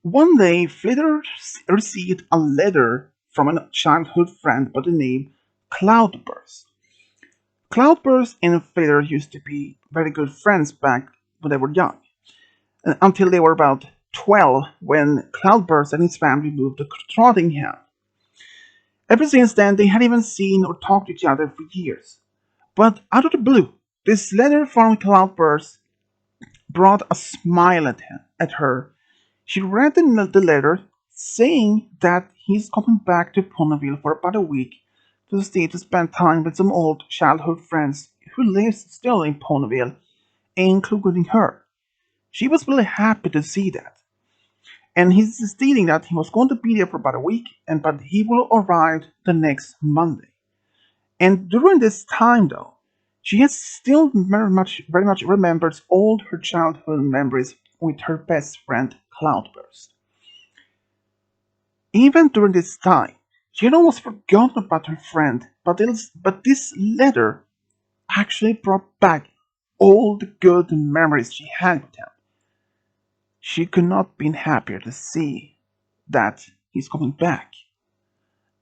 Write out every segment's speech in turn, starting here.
One day, Flitter received a letter from a childhood friend by the name Cloudburst. Cloudburst and Flitter used to be very good friends back when they were young, until they were about 12 when Cloudburst and his family moved to Trottingham. Ever since then, they had even seen or talked to each other for years. But out of the blue, this letter from Cloudburst brought a smile at her. She read the letter saying that he's coming back to Ponyville for about a week to stay to spend time with some old childhood friends who lives still in Ponyville, including her. She was really happy to see that. And he's stating that he was going to be there for about a week, but he will arrive the next Monday. And during this time, though, she has still very much remembers all her childhood memories with her best friend Cloudburst. Even during this time, she had almost forgotten about her friend, but this letter actually brought back all the good memories she had with him. She could not have been happier to see that he's coming back.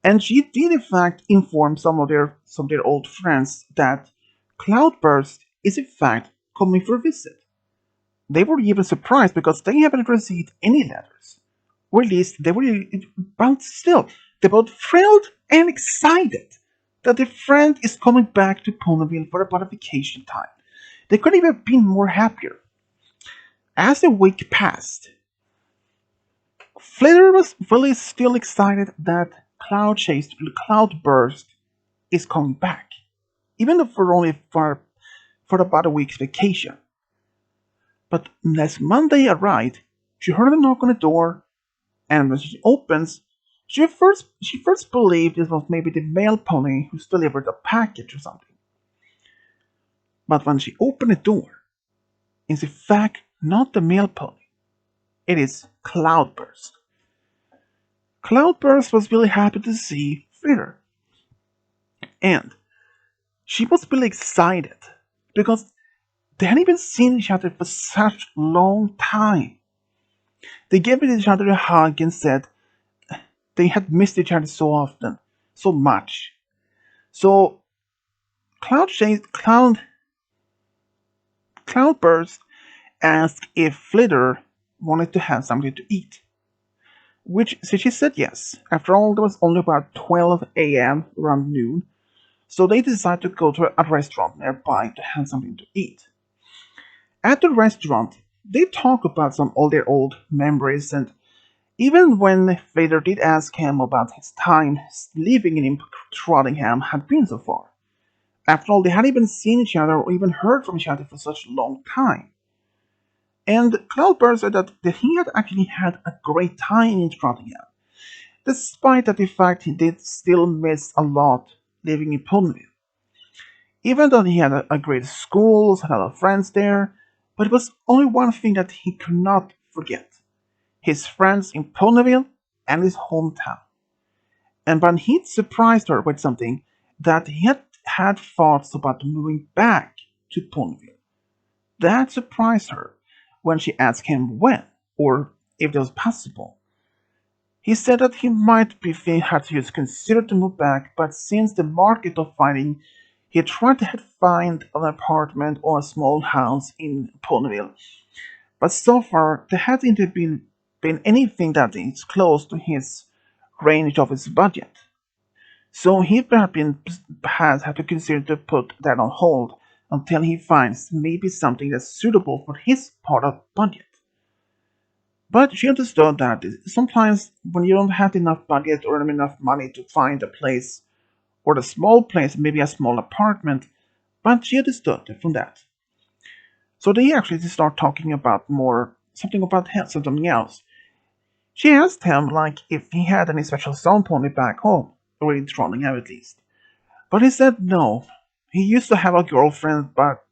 And she did in fact inform some of their old friends that Cloudburst is in fact coming for a visit. They were even surprised because they haven't received any letters. Or at least they were, but still, they're both thrilled and excited that their friend is coming back to Ponyville for about a vacation time. They couldn't even have been more happier. As the week passed, Flitter was really still excited that Cloudburst is coming back, even though for about a week's vacation. But as Monday arrived, she heard a knock on the door, and when she opens, she first believed it was maybe the mail pony who's delivered a package or something. But when she opened the door, it's in fact not the mail pony. It is Cloudburst. Cloudburst was really happy to see Flitter, and she was really excited because they hadn't even seen each other for such a long time. They gave each other a hug and said they had missed each other so often, so much. So Cloudburst asked if Flitter wanted to have something to eat. Which so she said yes. After all, it was only about 12 a.m. around noon, so they decided to go to a restaurant nearby to have something to eat. At the restaurant, they talk about some of their old memories, and even when Vader did ask him about his time living in Trottingham had been so far. After all, they hadn't even seen each other or even heard from each other for such a long time. And Cloudburst said that he had actually had a great time in Trottingham, despite that the fact he did still miss a lot living in Ponyville. Even though he had a great school, had a lot of friends there, but it was only one thing that he could not forget: his friends in Ponyville and his hometown. And when he surprised her with something that he had thoughts about moving back to Ponyville. That surprised her when she asked him when, or if it was possible. He said that he might be had to consider to move back, but since the market of finding, he tried to find an apartment or a small house in Ponyville. But so far, there hasn't been anything that is close to his range of his budget. So he has had to consider to put that on hold until he finds maybe something that's suitable for his part of budget. But she understood that sometimes when you don't have enough budget or enough money to find a place, or a small place, maybe a small apartment, but she understood from that. So they actually start talking about something else. She asked him like if he had any special sound pony back home, or in Trondheim at least. But he said no. He used to have a girlfriend, but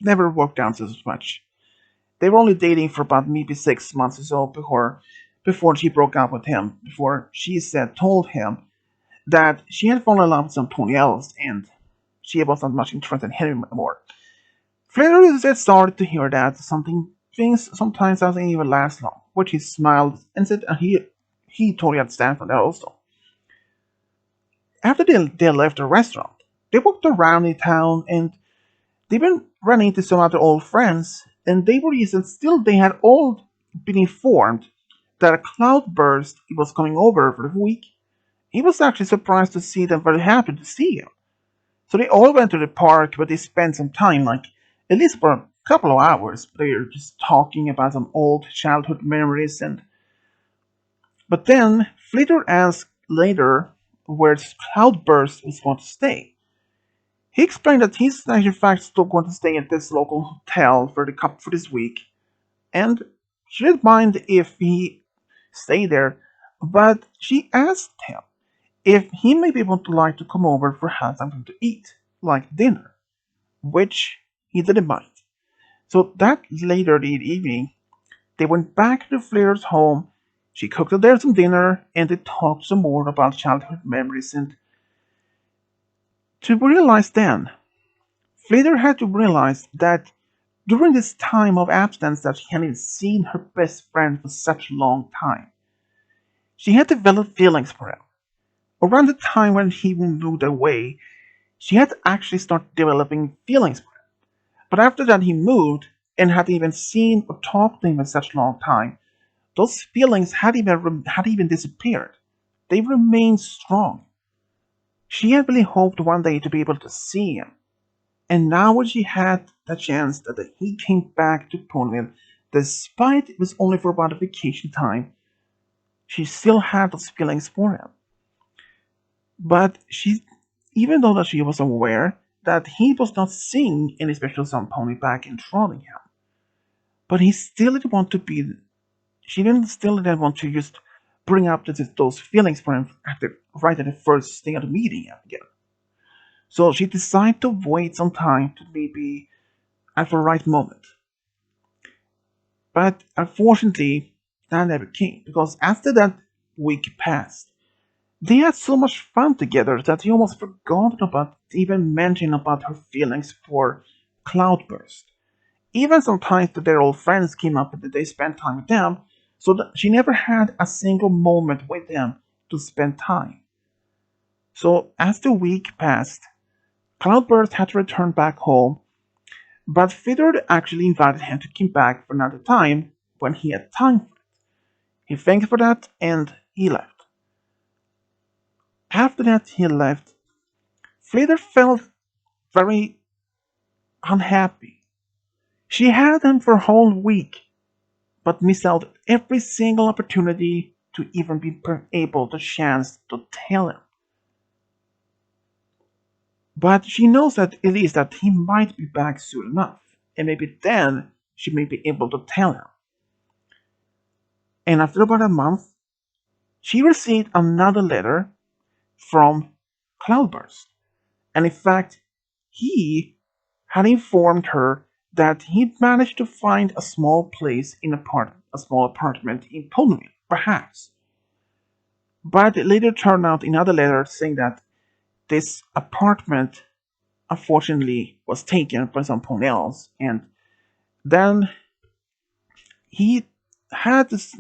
never worked out as much. They were only dating for about maybe 6 months or so before she broke up with him. Before she told him that she had fallen in love with somebody else and she wasn't much interested in him anymore. Flair started to hear that things sometimes doesn't even last long. which he smiled and said he totally understands for that also. After they left the restaurant, they walked around in town and they even ran into some other old friends, and they realized still they had all been informed that a cloud burst was coming over for the week. He was actually surprised to see them, very happy to see him. So they all went to the park, but they spent some time, like at least for a couple of hours. They were just talking about some old childhood memories, and but then Flitter asked later where Cloudburst was going to stay. He explained that he's in fact still going to stay at this local hotel for the cup for this week, and she didn't mind if he stayed there, but she asked him if he maybe would like to come over for have something to eat, like dinner, which he didn't mind. So that later that evening, they went back to Flair's home. She cooked there some dinner, and they talked some more about childhood memories. And to realize then, Flair had to realize that during this time of absence that she hadn't seen her best friend for such a long time, she had developed feelings for him. Around the time when he moved away, she had actually started developing feelings for him. But after that he moved and had even seen or talked to him in such a long time, those feelings had even disappeared. They remained strong. She had really hoped one day to be able to see him. And now when she had the chance that he came back to Ponyville, despite it was only for about a vacation time, she still had those feelings for him. But even though that she was aware that he was not seeing any special sun pony back in Trondheim, but he still didn't want to be. She didn't want to just bring up those feelings for him right at the first day of the meeting again. So she decided to wait some time to maybe at the right moment. But unfortunately, that never came because after that week passed, they had so much fun together that he almost forgot about even mentioning about her feelings for Cloudburst. Even sometimes that their old friends came up and they spent time with them, so that she never had a single moment with them to spend time. So as the week passed, Cloudburst had to return back home, but Fiddler actually invited him to come back for another time when he had time for it. He thanked for that and he left. After that he left, Flitter felt very unhappy. She had him for a whole week, but missed out every single opportunity to even be able the chance to tell him. But she knows that at least that he might be back soon enough, and maybe then she may be able to tell him. And after about a month, she received another letter from Cloudburst. And in fact, he had informed her that he'd managed to find a small place in a small apartment in Ponyville, perhaps. But it later turned out in another letter saying that this apartment unfortunately was taken by someone else, and then he had this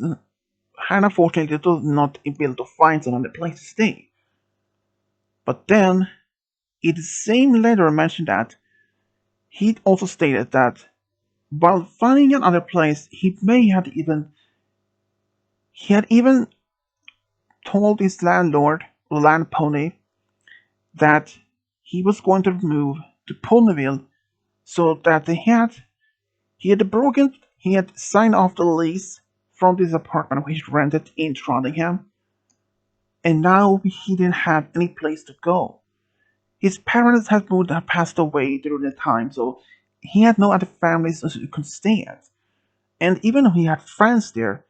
had unfortunately to not be able to find another place to stay. But then, in the same letter mentioned that he also stated that while finding another place, he had even told his landlord, land pony, that he was going to move to Ponyville, so that he had signed off the lease from this apartment which he rented in Trondheim, and now he didn't have any place to go. His parents had passed away during the time, so he had no other families he could stay at. And even though he had friends there,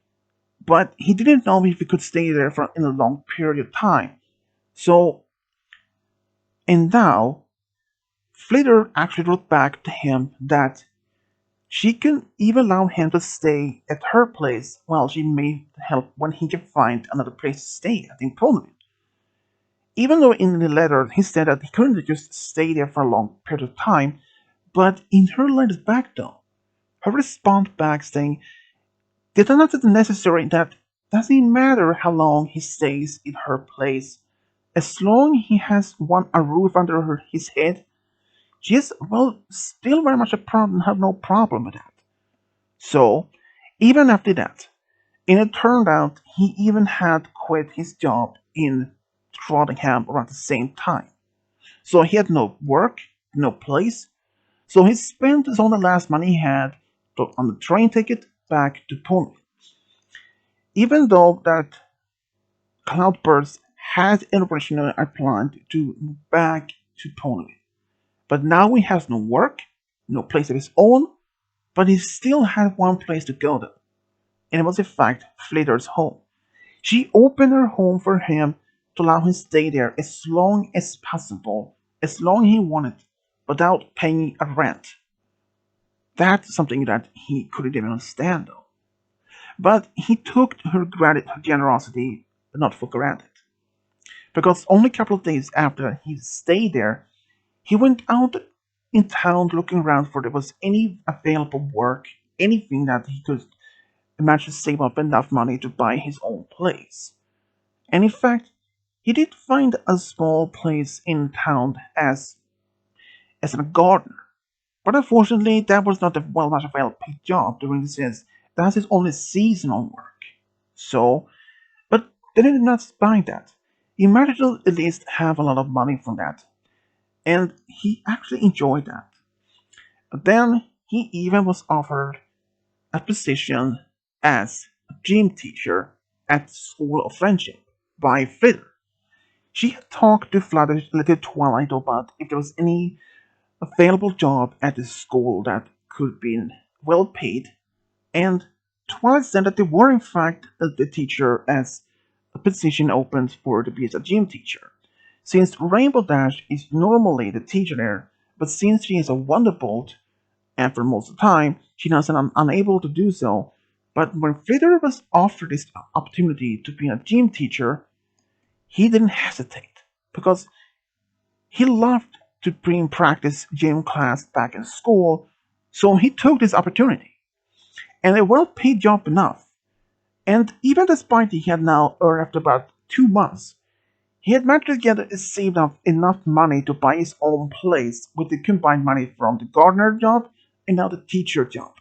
but he didn't know if he could stay there for in a long period of time. So, and now, Flitter actually wrote back to him that she can even allow him to stay at her place while she may help when he can find another place to stay at in Poland. Even though in the letter he said that he couldn't just stay there for a long period of time, but in her letters back though, her response back saying They are not necessary that doesn't matter how long he stays in her place. As long as he has a roof under his head, she is, well, still very much a problem, have no problem with that. So, even after that, and it turned out he even had quit his job in Trottingham around the same time. So he had no work, no place. So he spent his only last money he had on the train ticket back to Pony. Even though that Cloudburst had originally planned to move back to Pony. But now he has no work, no place of his own, but he still had one place to go to. And it was in fact Flitter's home. She opened her home for him to allow him to stay there as long as possible, as long as he wanted, without paying a rent. That's something that he couldn't even understand, though. But he took her generosity not for granted. Because only a couple of days after he stayed there, he went out in town looking around for there was any available work, anything that he could manage to save up enough money to buy his own place. And in fact, he did find a small place in town as a gardener. But unfortunately, that was not a much of a well-paid job during the sense that's his only seasonal work. So, but they did not mind that. He managed to at least have a lot of money from that, and he actually enjoyed that. Then he even was offered a position as a gym teacher at the School of Friendship by Flitter. She had talked to Flutter little Twilight about if there was any available job at the school that could be well paid, and Twilight said that there were in fact the teacher as a position open for to be as a gym teacher. Since Rainbow Dash is normally the teacher there, but since she is a Wonderbolt, and for most of the time she was unable to do so, but when Flitter was offered this opportunity to be a gym teacher, he didn't hesitate because he loved to bring practice gym class back in school, so he took this opportunity. And a well paid job enough. And even despite he had now earned after about 2 months, he had managed to get saved up enough money to buy his own place with the combined money from the gardener job and now the teacher job.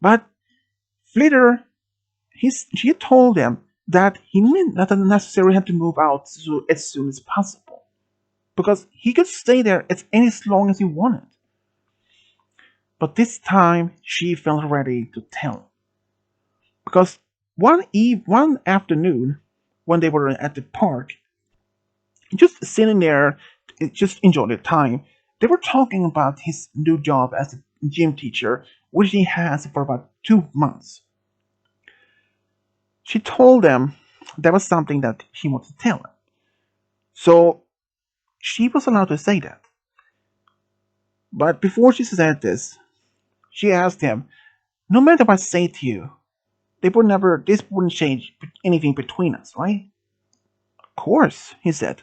But Flitter, she told him that he didn't necessarily have to move out as soon as possible, because he could stay there as long as he wanted. But this time she felt ready to tell him. Because one afternoon, when they were at the park, just sitting there, just enjoying their time, they were talking about his new job as a gym teacher, which he has for about 2 months. She told them that was something that she wanted to tell him. So she was allowed to say that. But before she said this, she asked him, "No matter what I say to you, this wouldn't change anything between us, right?" "Of course," he said.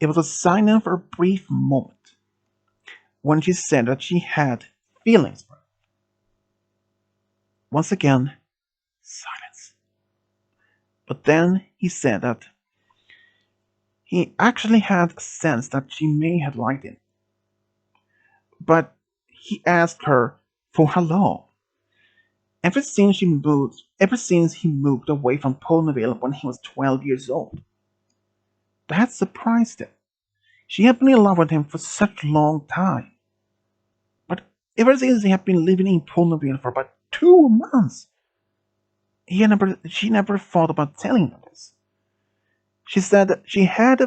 It was a silence for a brief moment when she said that she had feelings for him. Once again, silence. But then he said that he actually had a sense that she may have liked him. But he asked her for how long. Ever since he moved away from Ponyville when he was 12 years old. That surprised him. She had been in love with him for such a long time. But ever since they had been living in Ponyville for about 2 months, she never thought about telling him this. She said that she had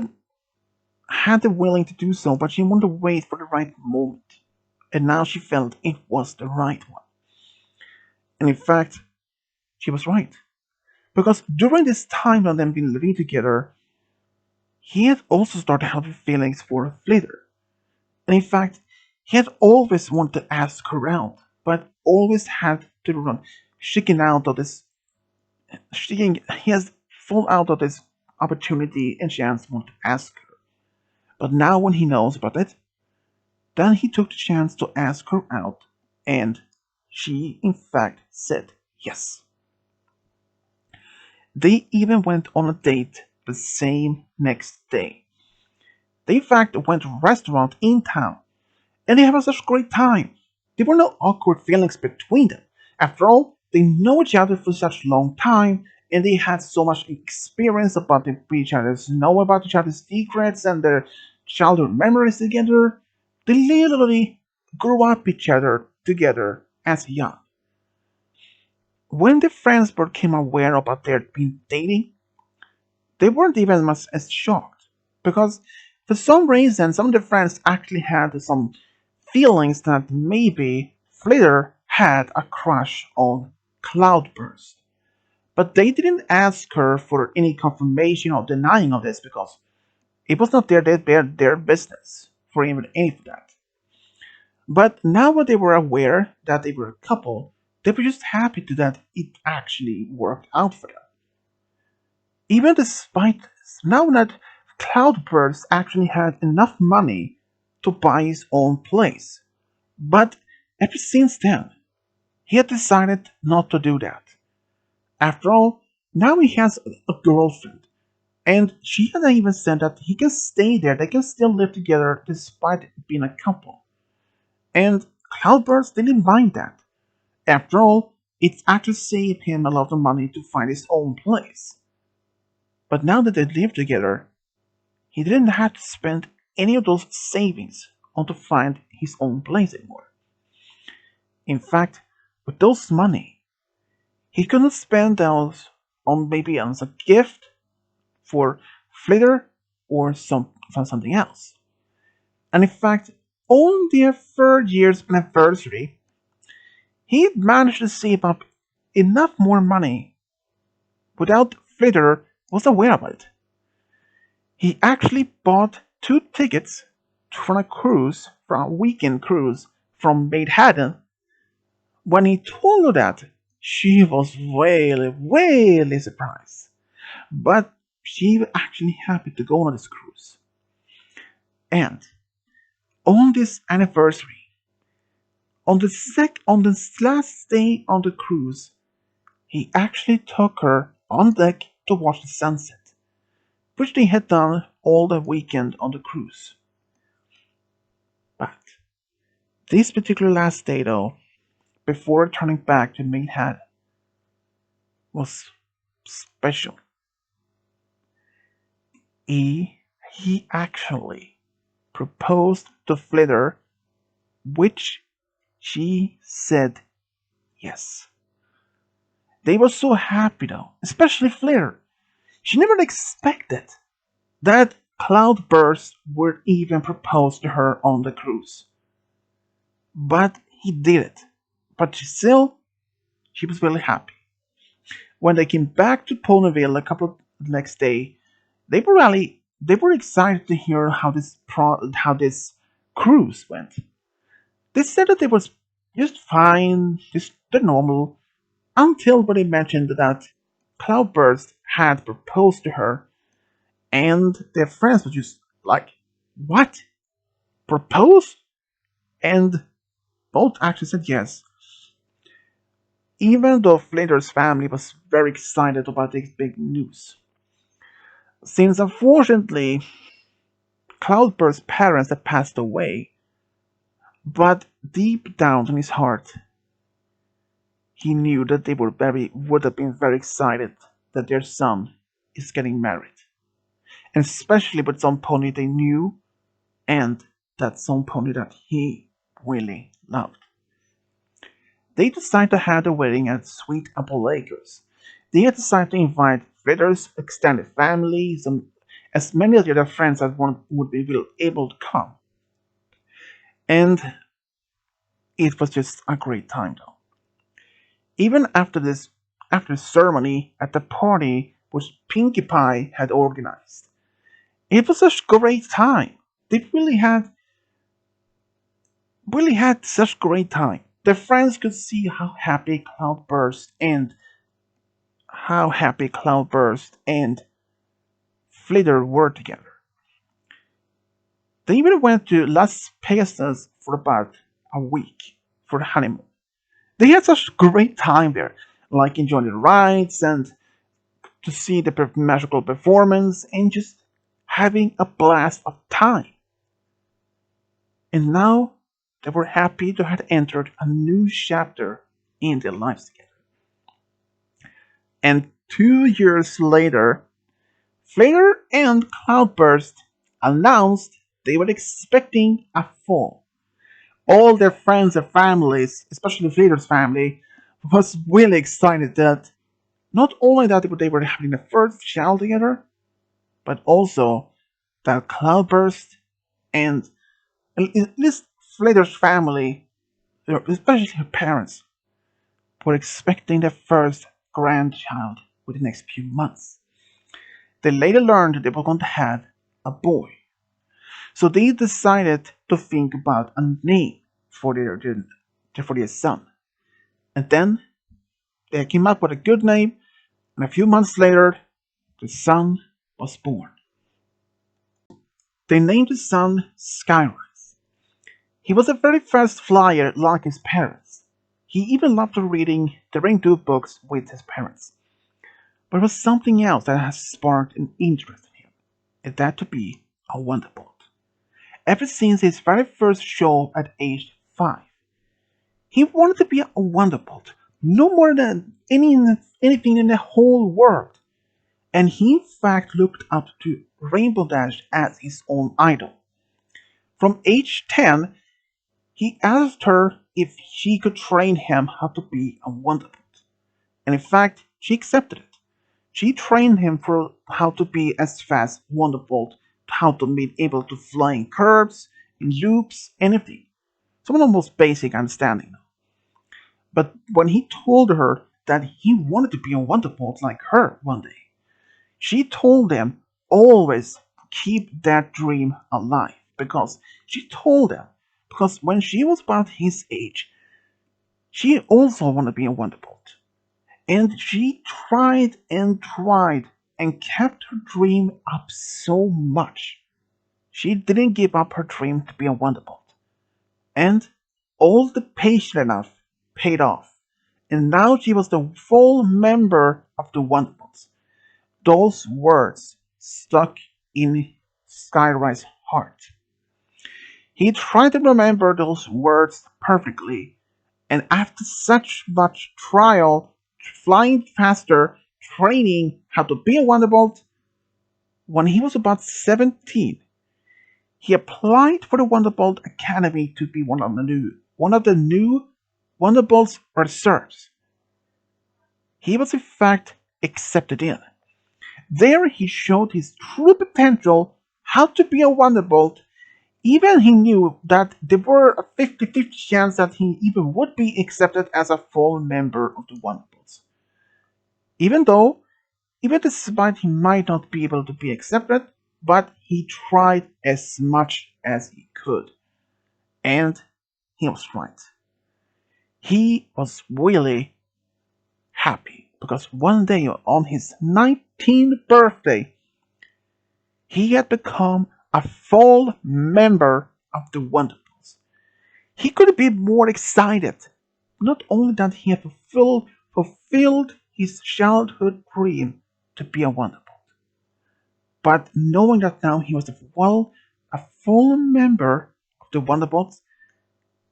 the willing to do so, but she wanted to wait for the right moment. And now she felt it was the right one. And in fact, she was right. Because during this time of them being living together, he had also started having feelings for Flitter. And in fact, he had always wanted to ask her out, but always had to run, shaking out of this. He has fallen out of this opportunity and chance to ask her. But now, when he knows about it, then he took the chance to ask her out, and she, in fact, said yes. They even went on a date the same next day. They in fact went to a restaurant in town, and they had such a great time. There were no awkward feelings between them. After all, they know each other for such a long time, and they had so much experience about each other's know about each other's secrets and their childhood memories together. They literally grew up each other together as young. When the friends became aware about their been dating, they weren't even much as shocked because for some reason some of the friends actually had some feelings that maybe Flitter had a crush on Cloudburst. But they didn't ask her for any confirmation or denying of this because it was not their business for even any of that. But now that they were aware that they were a couple, they were just happy that it actually worked out for them. Even despite this, now that Cloudburst actually had enough money to buy his own place. But ever since then, he had decided not to do that. After all, now he has a girlfriend, and she had even said that he can stay there, they can still live together despite being a couple. And Cloudburst didn't mind that. After all, it actually saved him a lot of money to find his own place. But now that they live together, he didn't have to spend any of those savings on to find his own place anymore. In fact, with those money, he couldn't spend those on maybe as a gift for Flitter or something else. And in fact, on their third year's anniversary, he managed to save up enough more money without Flitter was aware of it. He actually bought 2 tickets for a cruise, for a weekend cruise from Manhattan. When he told her that, she was really, really surprised. But she was actually happy to go on this cruise. And on this anniversary, on the last day on the cruise, he actually took her on deck to watch the sunset, which they had done all the weekend on the cruise. But this particular last day, though, before returning back to Manhattan, was special. He actually proposed to Flitter, which she said yes. They were so happy though, especially Flitter. She never expected that Cloudburst would even propose to her on the cruise. But he did it. But still, she was really happy. When they came back to Ponyville a couple of the next day, they were excited to hear how this cruise went. They said that it was just fine, just the normal, until when they mentioned that Cloudburst had proposed to her, and their friends were just like, "What? Propose?" And both actually said yes. Even though Flitter's family was very excited about this big news. Since unfortunately Cloudburst's parents had passed away, but deep down in his heart, he knew that they would have been very excited that their son is getting married. And especially with some pony they knew and that some pony that he really loved. They decided to have the wedding at Sweet Apple Acres. They had decided to invite Flitter's extended family, as many of the other friends as would be able to come. And it was just a great time though. Even after the ceremony at the party which Pinkie Pie had organized, it was such a great time. They really had such great time. Their friends could see how happy Cloudburst and Flitter were together. They even went to Las Vegas for about a week for the honeymoon. They had such a great time there. like enjoying the rides and to see the magical performance and just having a blast of time. And now they were happy to have entered a new chapter in their lives together. And 2 years later, Flitter and Cloud Burst announced they were expecting a fall. All their friends and families, especially Flitter's family, was really excited that not only that they were having the first child together, but also that Cloudburst and at least Flitter's family, especially her parents, were expecting their first grandchild within the next few months. They later learned that they were going to have a boy. So they decided to think about a name for their son. And then they came up with a good name, and a few months later, the son was born. They named his son Skyrise. He was a very fast flyer like his parents. He even loved reading the Ring 2 books with his parents. But it was something else that has sparked an interest in him, and that to be a Wonderbolt. Ever since his very first show at age 5, he wanted to be a Wonderbolt, no more than anything in the whole world. And he in fact looked up to Rainbow Dash as his own idol. From age 10, he asked her if she could train him how to be a Wonderbolt. And in fact, she accepted it. She trained him for how to be as fast Wonderbolt, how to be able to fly in curves, in loops, anything. Some of the most basic understanding. But when he told her that he wanted to be a Wonderbolt like her one day, she told him always keep that dream alive because when she was about his age, she also wanted to be a Wonderbolt. And she tried and tried and kept her dream up so much. She didn't give up her dream to be a Wonderbolt. And all the patience enough paid off. And now she was the full member of the Wonderbolts. Those words stuck in Skyrise's heart. He tried to remember those words perfectly, and after such much trial, flying faster, training how to be a Wonderbolt, when he was about 17, he applied for the Wonderbolt Academy to be one of the new Wonderbolt's reserves. He was in fact accepted in. There he showed his true potential, how to be a Wonderbolt. Even he knew that there were a 50-50 chance that he even would be accepted as a full member of the Wonderbolts. Even despite he might not be able to be accepted, but he tried as much as he could. And he was right. He was really happy because one day on his 19th birthday, he had become a full member of the Wonderbolts. He couldn't be more excited. Not only that he had fulfilled his childhood dream to be a Wonderbolt, but knowing that now he was a full member of the Wonderbolts,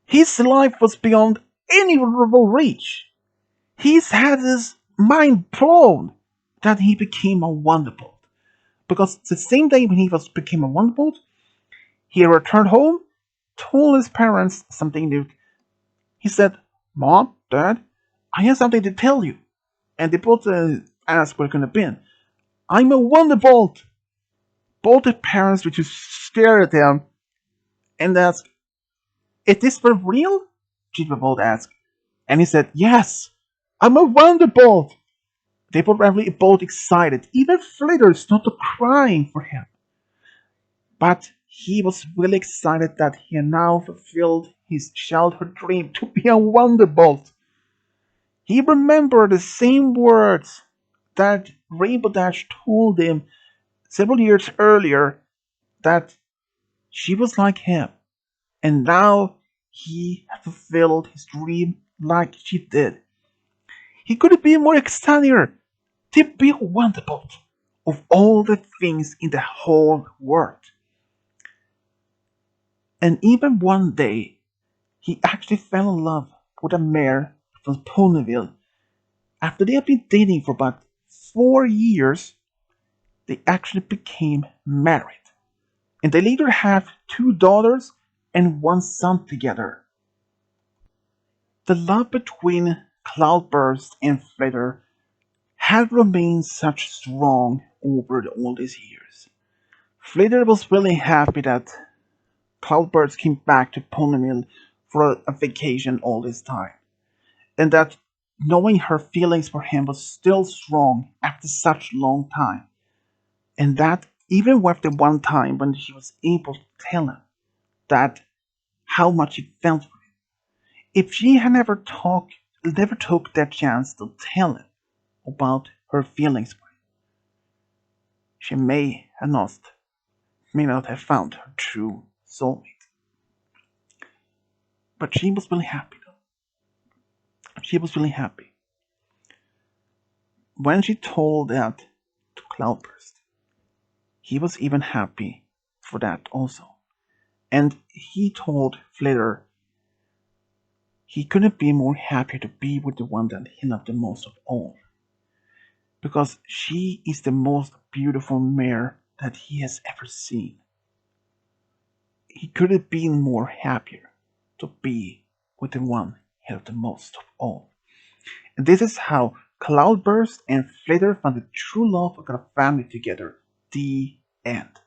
his life was beyond any reach. He's had his mind blown that he became a Wonderbolt. Because the same day when became a Wonderbolt, he returned home, told his parents something new. He said, "Mom, Dad, I have something to tell you." And they both asked what it could have been. "I'm a Wonderbolt." Both the parents would just stare at him and ask, "Is this for real?" Wonderbolt asked. And he said, "Yes, I'm a Wonderbolt." They were really both excited. Even Flitter started crying for him. But he was really excited that he had now fulfilled his childhood dream to be a Wonderbolt. He remembered the same words that Rainbow Dash told him several years earlier, that she was like him, and now he had fulfilled his dream like she did. He couldn't be more excited to be wonderful of all the things in the whole world. And even one day, he actually fell in love with a mare from Ponyville. After they had been dating for about 4 years, they actually became married. And they later have 2 daughters and 1 son together. The love between Cloudburst and Flitter had remained such strong over all these years. Flitter was really happy that Cloudburst came back to Ponyville for a vacation all this time, and that knowing her feelings for him was still strong after such a long time, and that even with the one time when she was able to tell him that how much she felt for him, if she had never took that chance to tell him about her feelings for him, she may not have found her true soulmate. But she was really happy though. She was really happy. When she told that to Cloudburst, he was even happy for that also. And he told Flitter he couldn't be more happy to be with the one that he loved the most of all. Because she is the most beautiful mare that he has ever seen. He couldn't be more happier to be with the one he loved the most of all. And this is how Cloudburst and Flitter found the true love of their family together. The end.